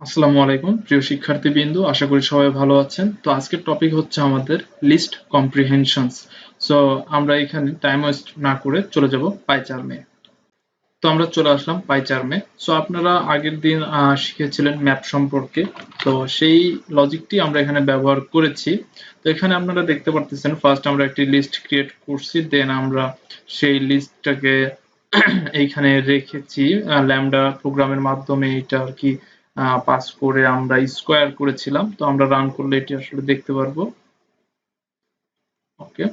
আসসালামু আলাইকুম প্রিয় শিক্ষার্থীবৃন্দ, আশা করি সবাই ভালো আছেন। তো আজকের টপিক হচ্ছে আমাদের লিস্ট কম্প্রিহেনশনস। সো আমরা এখানে টাইম ওয়েস্ট না করে চলে যাব পাইচার্মে। তো আমরা চলে আসলাম পাইচার্মে। সো আপনারা আগের দিন শিখেছিলেন ম্যাপ সম্পর্কে। তো সেই লজিকটি আমরা এখানে ব্যবহার করেছি। তো এখানে আপনারা দেখতে পারতেছেন ফার্স্ট আমরা একটি লিস্ট ক্রিয়েট করছি, দেন আমরা সেই লিস্টটাকে এইখানে রেখেছি ল্যামডা প্রোগ্রামের মাধ্যমে। এটা আর কি পাস করে আমরা স্কোয়ার করেছিলাম। তো আমরা রান করলে এটি আসলে দেখতে পারবো। ওকে,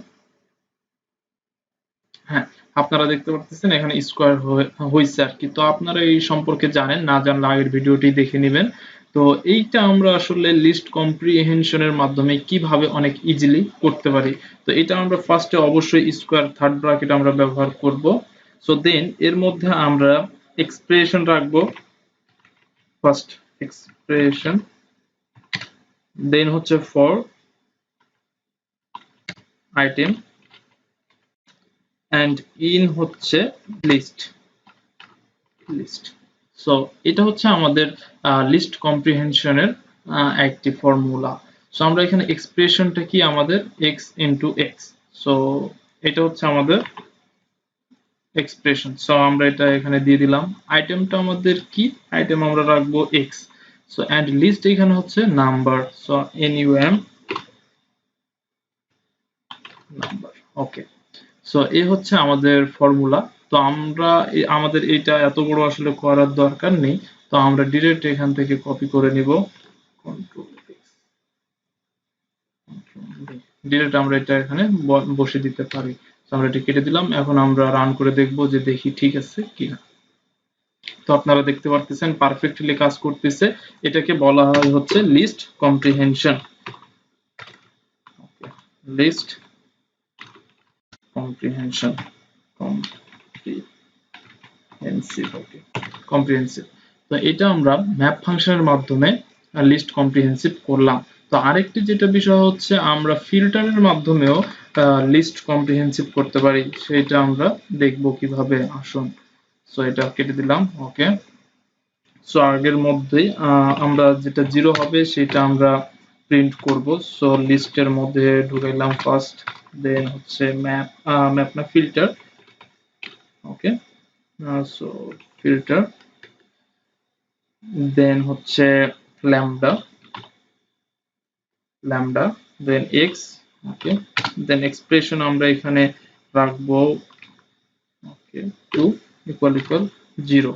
হ্যাঁ, আপনারা দেখতে পাচ্ছেন এখানে স্কোয়ার হয়েছে আর কি। তো আপনারা এই সম্পর্কে জানেন, না জানলে আগের ভিডিওটি দেখে নেবেন। তো এইটা আমরা আসলে লিস্ট কম্প্রিহেনশনের মাধ্যমে কিভাবে অনেক ইজিলি করতে পারি। তো এটা আমরা ফার্স্টে অবশ্যই স্কোয়ার থার্ড ব্র্যাকেট আমরা ব্যবহার করব। সো দেন এর মধ্যে আমরা এক্সপ্রেশন রাখবো, ফার্স্ট এক্সপ্রেশন, দেন হচ্ছে ফর আইটেম and in হচ্ছে লিস্ট। সো এটা হচ্ছে আমাদের লিস্ট কম্প্রিহেনশনের একটি ফর্মুলা। সো আমরা এখানে এক্সপ্রেশনটা কি আমাদের x ইনটু x। সো এটা হচ্ছে আমাদের এক্সপ্রেশন। সো আমরা এটা এখানে দিয়ে দিলাম। আইটেমটা আমাদের কি, আইটেম আমরা রাখবো x। সো এন্ড লিস্ট এখানে হচ্ছে number. So num number. Okay, so এই হচ্ছে আমাদের ফর্মুলা। তো আমরা আমাদের এটা এত বড় আসলে করার দরকার নেই। তো আমরা ডিরেক্ট এখান থেকে কপি করে নিব, ডিরেক্ট আমরা এটা এখানে বসে দিতে পারি। তো আমরা এটা কেটে দিলাম। এখন আমরা রান করে দেখব যে দেখি ঠিক আছে কিনা। তো আপনারা দেখতে পারতেছেন পারফেক্টলি কাজ করতেছে। এটাকে বলা হয় হচ্ছে list comprehension. List comprehension, comprehensive. তো এটা আমরা ম্যাপ ফাংশনের মাধ্যমে লিস্ট কম্প্রিহেনসিভ করলাম। তো আরেকটি যেটা বিষয় হচ্ছে আমরা ফিল্টারের মাধ্যমেও লিস্ট কম্প্রিহেনসিভ করতে পারি, সেটা আমরা দেখব কিভাবে। আসুন, সো এটা কেটে দিলাম। ওকে, সো আগের মধ্যেই আমরা যেটা জিরো হবে সেটা আমরা প্রিন্ট করব। সো লিস্টের মধ্যে ঢুকাইলাম ফার্স্ট, দেন হচ্ছে ম্যাপ, ম্যাপ না ফিল্টার। ওকে, সো ফিল্টার, দেন হচ্ছে ল্যামডা, দেন এক্স। ওকে, দেন এক্সপ্রেশন আমরা এখানে রাখবো ওকে 2 ইকুয়াল 0,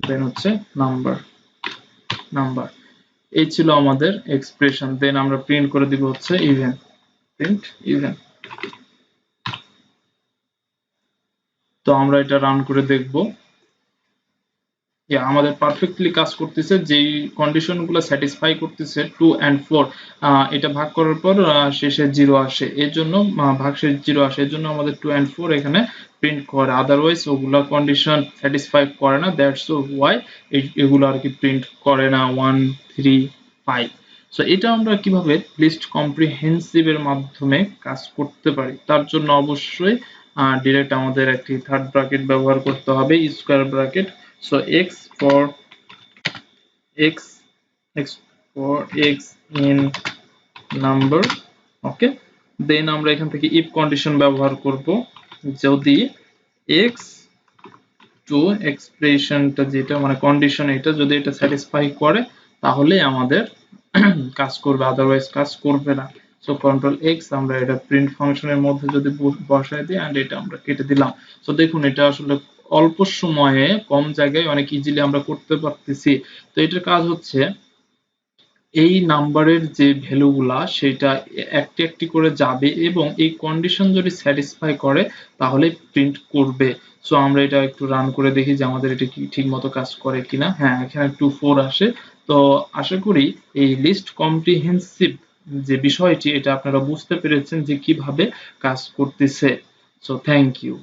দেন হচ্ছে নাম্বার। এই ছিল আমাদের এক্সপ্রেশন। দেন আমরা প্রিন্ট করে দিব হচ্ছে ইভেন, প্রিন্ট ইভেন। তো আমরা এটা রান করে দেখব। আমাদের পারফেক্টলি কাজ করতেছে, যেই কন্ডিশনগুলো স্যাটিসফাই করতেছে 2 and 4, এটা ভাগ করার পর শেষে 0 আসে, এর জন্য ভাগশেষ 0 আসে, এর জন্য আমাদের 2 and 4 এখানে প্রিন্ট করে। আদারওয়াইজ ওগুলা কন্ডিশন স্যাটিসফাই করে না, দ্যাটস ওয়াই এগুলো আর কি প্রিন্ট করে না 1 3 5। সো এটা আমরা কিভাবে লিস্ট কম্প্রিহেনসিভ এর মাধ্যমে কাজ করতে পারি, তার জন্য অবশ্যই ডিরেক্ট আমাদের একটি থার্ড ব্র্যাকেট ব্যবহার করতে হবে, square bracket. So x for x, x for x in number. ওকে, দেন আমরা এখান থেকে if কন্ডিশন ব্যবহার করব, যদি x টু এক্সপ্রেশনটা যেটা মানে কন্ডিশন, এটা যদি এটা স্যাটিসফাই করে তাহলে আমাদের কাজ করবে, আদারওয়াইজ কাজ করবে না। সো কন্ট্রোল এক্স, আমরা এটা প্রিন্ট ফাংশনের মধ্যে যদি বসায় দিই এন্ড এটা আমরা কেটে দিলাম। সো দেখুন এটা আসলে অল্প সময়ে কম জায়গায় অনেক ইজিলি আমরা করতে পারতেছি। তো এটার কাজ হচ্ছে এই নাম্বারের যে ভ্যালুগুলা সেটা একটি একটি করে যাবে এবং এই কন্ডিশন যদি স্যাটিসফাই করে তাহলে প্রিন্ট করবে। সো আমরা এটা একটু রান করে দেখি যে আমাদের এটা কি ঠিক মতো কাজ করে কিনা। হ্যাঁ, এখানে 2 4 আসে। তো আশা করি এই লিস্ট কম্প্রিহেনসিভ যে বিষয়টি এটা আপনারা বুঝতে পেরেছেন যে কিভাবে কাজ করতেছে। So thank you.